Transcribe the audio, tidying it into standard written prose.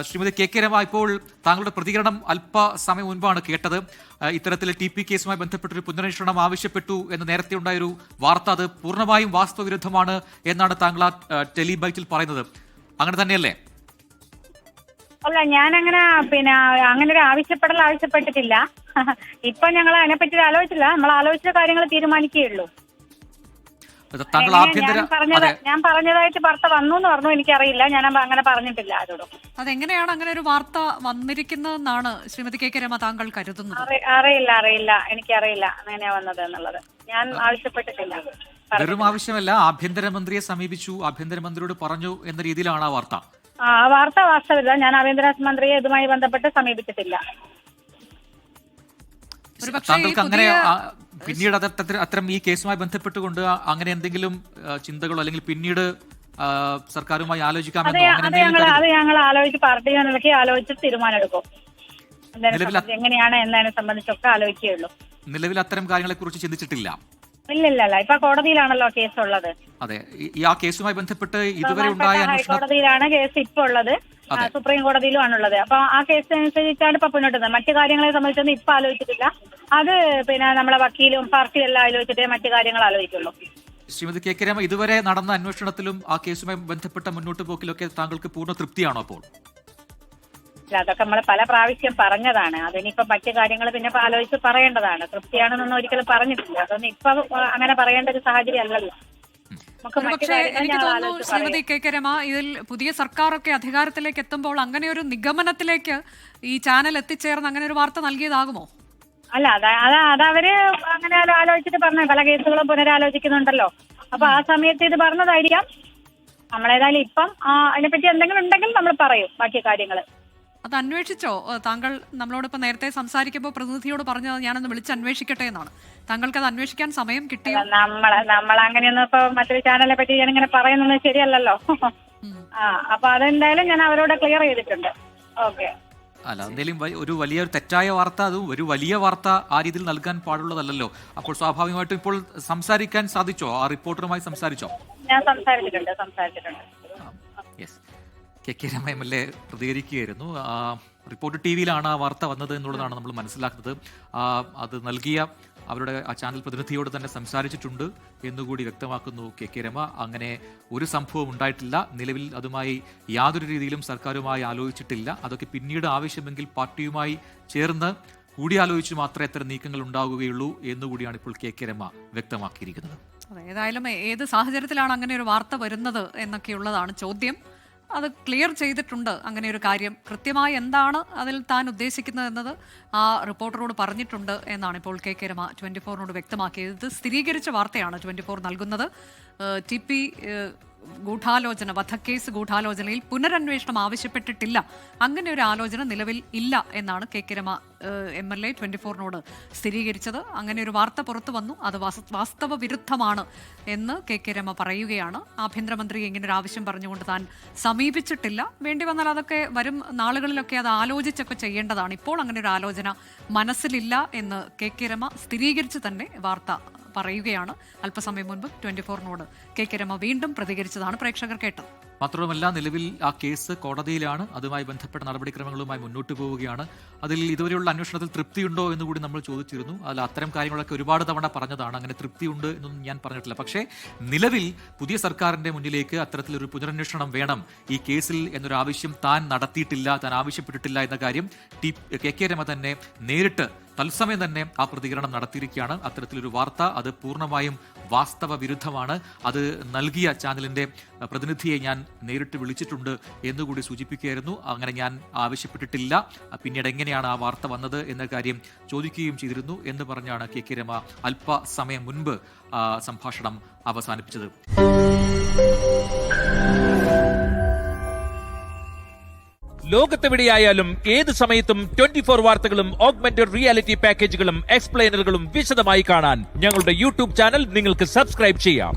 Shrimati K Rama, ഇപ്പോൾ താങ്കളുടെ പ്രതികരണം അല്പസമയം മുൻപാണ് കേട്ടത്. ഇത്തരത്തിൽ TP കേസുമായി ബന്ധപ്പെട്ടൊരു പുനരന്വേഷണം ആവശ്യപ്പെട്ടു എന്ന് നേരത്തെ ഉണ്ടായൊരു വാർത്ത അത് പൂർണ്ണമായും വാസ്തവവിരുദ്ധമാണ് എന്നാണ് താങ്കൾ ആ ടെലിബൈറ്റിൽ പറയുന്നത്. അങ്ങനെ തന്നെയല്ലേ? അല്ല, ഞാൻ അങ്ങനെ ഒരു ആവശ്യപ്പെട്ടിട്ടില്ല. ഇപ്പൊ ഞങ്ങൾ അതിനെപ്പറ്റി ആലോചിച്ചില്ല. നമ്മൾ ആലോചിച്ച കാര്യങ്ങൾ തീരുമാനിക്കുകയുള്ളൂ. ഞാൻ പറഞ്ഞതായിട്ട് വാർത്ത വന്നു എന്ന് പറഞ്ഞു, എനിക്കറിയില്ല. ഞാൻ അങ്ങനെ പറഞ്ഞിട്ടില്ല ആരോടും. അതെങ്ങനെയാണ് അങ്ങനെ ഒരു വാർത്ത വന്നിരിക്കുന്നതെന്നാണ് ശ്രീമതി കെ രമ താങ്കൾ കരുതുന്നത്? അറിയില്ല, എനിക്കറിയില്ല അങ്ങനെയാ വന്നത് എന്നുള്ളത്. ഞാൻ ആവശ്യപ്പെട്ടിട്ടില്ല. വെറും ആവശ്യമല്ല, ആഭ്യന്തരമന്ത്രിയെ സമീപിച്ചു, ആഭ്യന്തരമന്ത്രിയോട് പറഞ്ഞു എന്ന രീതിയിലാണ് ആ വാർത്ത. ആ വാർത്ത വാസ്തവില്ല. ഞാൻ ആഭ്യന്തരമന്ത്രിയെ ഇതുമായി ബന്ധപ്പെട്ട് സമീപിച്ചിട്ടില്ല. താങ്കൾക്ക് അങ്ങനെ പിന്നീട് അത്തരം ഈ കേസുമായി ബന്ധപ്പെട്ടുകൊണ്ട് അങ്ങനെ എന്തെങ്കിലും ചിന്തകളോ അല്ലെങ്കിൽ പിന്നീട് സർക്കാരുമായി ആലോചിക്കാമെന്നോ അത് ഞങ്ങൾ ആലോചിച്ച് പാർട്ടി ആലോചിച്ച് തീരുമാനമെടുക്കും. എങ്ങനെയാണ് എന്നതിനെ സംബന്ധിച്ചൊക്കെ ആലോചിക്കുകയുള്ളൂ. നിലവിൽ അത്തരം കാര്യങ്ങളെ കുറിച്ച് ചിന്തിച്ചിട്ടില്ല. ഇല്ല, ഇപ്പൊ കോടതിയിലാണല്ലോ കേസുള്ളത്. അതെ, ആ കേസുമായി ബന്ധപ്പെട്ട് ഇതുവരെ ഉണ്ടായ ഹൈക്കോടതിയിലാണ് കേസ് ഇപ്പൊ ഉള്ളത്, സുപ്രീം കോടതിയിലും ആണുള്ളത്. അപ്പൊ ആ കേസ് അനുസരിച്ചാണ് ഇപ്പൊ മുന്നോട്ട്. മറ്റു കാര്യങ്ങളെ സംബന്ധിച്ചൊന്നും ഇപ്പൊ ആലോചിച്ചിട്ടില്ല. അത് നമ്മളെ വക്കീലും പാർട്ടിയും എല്ലാം ആലോചിച്ചിട്ടേ മറ്റു കാര്യങ്ങൾ ആലോചിക്കുള്ളൂ. ശ്രീമതി കെ രമ, ഇതുവരെ നടന്ന അന്വേഷണത്തിലും ആ കേസുമായി ബന്ധപ്പെട്ട മുന്നോട്ട് പോക്കിലൊക്കെ താങ്കൾക്ക് പൂർണ്ണ തൃപ്തിയാണോ അപ്പോൾ? അതൊക്കെ നമ്മൾ പല പ്രാവശ്യം പറഞ്ഞതാണ്. അതിനിപ്പോ മറ്റു കാര്യങ്ങൾ പിന്നെ ആലോചിച്ച് പറയേണ്ടതാണ്. തൃപ്തിയാണെന്നൊന്നും ഒരിക്കലും പറഞ്ഞിട്ടില്ല. അതൊന്നും ഇപ്പൊ അങ്ങനെ പറയേണ്ട ഒരു സാഹചര്യം അല്ലല്ലോ. പക്ഷേ എനിക്ക് തോന്നുന്നു ശ്രീമതി കെ രമ, ഇതിൽ പുതിയ സർക്കാരൊക്കെ അധികാരത്തിലേക്ക് എത്തുമ്പോൾ അങ്ങനെ ഒരു നിഗമനത്തിലേക്ക് ഈ ചാനൽ എത്തിച്ചേർന്ന് അങ്ങനെ ഒരു വാർത്ത നൽകിയതാകുമോ? അല്ല, അതവര് അങ്ങനെ ആലോചിച്ചിട്ട് പറഞ്ഞ പല കേസുകളും പുനരാലോചിക്കുന്നുണ്ടല്ലോ. അപ്പൊ ആ സമയത്ത് ഇത് പറഞ്ഞതായിരിക്കാം. നമ്മളേതായാലും ഇപ്പം അതിനെപ്പറ്റി എന്തെങ്കിലും ഉണ്ടെങ്കിൽ നമ്മൾ പറയും ബാക്കി കാര്യങ്ങള്. അത് അന്വേഷിച്ചോ? താങ്കൾ നമ്മളോടൊപ്പം നേരത്തെ സംസാരിക്കുമ്പോൾ പ്രതിനിധിയോട് പറഞ്ഞത് ഞാനൊന്ന് വിളിച്ച് അന്വേഷിക്കട്ടെ എന്നാണ്. താങ്കൾക്ക് അത് അന്വേഷിക്കാൻ സമയം കിട്ടിയോ? നമ്മൾ അങ്ങനെയൊന്നും ഇപ്പൊ മറ്റൊരു ചാനലിനെ പറ്റി ഞാനിങ്ങനെ പറയുന്നത് ശരിയല്ലല്ലോ. അപ്പൊ അതെന്തായാലും ഞാൻ അവരോട് ക്ലിയർ ചെയ്തിട്ടുണ്ട്. ഓക്കെ. അല്ല, എന്തെങ്കിലും ഒരു വലിയ തെറ്റായ വാർത്ത, അതും ഒരു വലിയ വാർത്ത ആ രീതിയിൽ നൽകാൻ പാടുള്ളതല്ലോ. അപ്പോൾ സ്വാഭാവികമായിട്ടും ഇപ്പോൾ സംസാരിക്കാൻ സാധിച്ചോ? ആ റിപ്പോർട്ടറുമായി സംസാരിച്ചോ? ഞാൻ സംസാരിച്ചിട്ടുണ്ട്. യെസ്, കെ രമ MLA പ്രതികരിക്കുകയായിരുന്നു. റിപ്പോർട്ട് TVയിലാണ് ആ വാർത്ത വന്നത് എന്നുള്ളതാണ് നമ്മൾ മനസ്സിലാക്കുന്നത്. അത് നൽകിയ അവരുടെ ആ ചാനൽ പ്രതിനിധിയോട് തന്നെ സംസാരിച്ചിട്ടുണ്ട് എന്നുകൂടി വ്യക്തമാക്കുന്നു കെ രമ. അങ്ങനെ ഒരു സംഭവം ഉണ്ടായിട്ടില്ല. നിലവിൽ അതുമായി യാതൊരു രീതിയിലും സർക്കാരുമായി ആലോചിച്ചിട്ടില്ല. അതൊക്കെ പിന്നീട് ആവശ്യമെങ്കിൽ പാർട്ടിയുമായി ചേർന്ന് കൂടിയാലോചിച്ച് മാത്രമേ അത്തരം നീക്കങ്ങൾ ഉണ്ടാവുകയുള്ളൂ എന്നുകൂടിയാണ് ഇപ്പോൾ കെ രമ വ്യക്തമാക്കിയിരിക്കുന്നത്. ഏതായാലും ഏത് സാഹചര്യത്തിലാണ് അങ്ങനെ ഒരു വാർത്ത വരുന്നത് എന്നൊക്കെയുള്ളതാണ് ചോദ്യം. അത് ക്ലിയർ ചെയ്തിട്ടുണ്ട്. അങ്ങനെ ഒരു കാര്യം കൃത്യമായി എന്താണ് അതിൽ താൻ ഉദ്ദേശിക്കുന്നത് എന്നത് ആ റിപ്പോർട്ടറോട് പറഞ്ഞിട്ടുണ്ട് എന്നാണ് ഇപ്പോൾ കെ രമ 24നോട് വ്യക്തമാക്കിയത്. ഇത് സ്ഥിരീകരിച്ച വാർത്തയാണ് 24 നൽകുന്നത്. TP ഗൂഢാലോചന, വധക്കേസ് ഗൂഢാലോചനയിൽ പുനരന്വേഷണം ആവശ്യപ്പെട്ടിട്ടില്ല. അങ്ങനെ ഒരു ആലോചന നിലവിൽ ഇല്ല എന്നാണ് കെ രമ MLA 24നോട് സ്ഥിരീകരിച്ചത്. അങ്ങനെ ഒരു വാർത്ത പുറത്തു വന്നു, അത് വാസ്തവ വിരുദ്ധമാണ് എന്ന് കെ രമ പറയുകയാണ്. ആഭ്യന്തരമന്ത്രി ഇങ്ങനെ ഒരു ആവശ്യം പറഞ്ഞുകൊണ്ട് താൻ സമീപിച്ചിട്ടില്ല. വേണ്ടി വന്നാൽ അതൊക്കെ വരും നാളുകളിലൊക്കെ അത് ആലോചിച്ചൊക്കെ ചെയ്യേണ്ടതാണ്. ഇപ്പോൾ അങ്ങനെ ഒരു ആലോചന മനസ്സിലില്ല എന്ന് കെ രമ സ്ഥിരീകരിച്ച് തന്നെ വാർത്ത പറയുകയാണ്. അല്പസമയം മുൻപ് 24നോട് കെ രമ വീണ്ടും പ്രതികരിച്ചതാണ് പ്രേക്ഷകർ കേട്ടത്. മാത്രമല്ല, നിലവിൽ ആ കേസ് കോടതിയിലാണ്. അതുമായി ബന്ധപ്പെട്ട നടപടിക്രമങ്ങളുമായി മുന്നോട്ട് പോവുകയാണ്. അതിൽ ഇതുവരെയുള്ള അന്വേഷണത്തിൽ തൃപ്തിയുണ്ടോ എന്ന് കൂടി നമ്മൾ ചോദിച്ചിരുന്നു. അതിൽ അത്തരം കാര്യങ്ങളൊക്കെ ഒരുപാട് തവണ പറഞ്ഞതാണ്. അങ്ങനെ തൃപ്തിയുണ്ട് എന്നൊന്നും ഞാൻ പറഞ്ഞിട്ടില്ല. പക്ഷേ നിലവിൽ പുതിയ സർക്കാരിന്റെ മുന്നിലേക്ക് അത്തരത്തിലൊരു പുനരന്വേഷണം വേണം ഈ കേസിൽ എന്നൊരു ആവശ്യം താൻ നടത്തിയിട്ടില്ല, താൻ ആവശ്യപ്പെട്ടിട്ടില്ല എന്ന കാര്യം കെ രമ തന്നെ നേരിട്ട് തത്സമയം തന്നെ ആ പ്രതികരണം നടത്തിയിരിക്കുകയാണ്. അത്തരത്തിലൊരു വാർത്ത അത് പൂർണ്ണമായും വാസ്തവ വിരുദ്ധമാണ്. അത് നൽകിയ ചാനലിന്റെ പ്രതിനിധിയെ ഞാൻ നേരിട്ട് വിളിച്ചിട്ടുണ്ട് എന്നുകൂടി സൂചിപ്പിക്കുകയായിരുന്നു. അങ്ങനെ ഞാൻ ആവശ്യപ്പെട്ടിട്ടില്ല, പിന്നീട് എങ്ങനെയാണ് ആ വാർത്ത വന്നത് എന്ന കാര്യം ചോദിക്കുകയും ചെയ്തിരുന്നു എന്ന് പറഞ്ഞാണ് കെ രമ അല്പസമയം മുൻപ് സംഭാഷണം അവസാനിപ്പിച്ചത്. ലോകത്തെവിടെയായാലും ഏത് സമയത്തും 24 വാർത്തകളും ഓഗ്മെന്റഡ് റിയാലിറ്റി പാക്കേജുകളും എക്സ്പ്ലെയിനറുകളും വിശദമായി കാണാൻ ഞങ്ങളുടെ YouTube ചാനൽ നിങ്ങൾക്ക് സബ്സ്ക്രൈബ് ചെയ്യാം.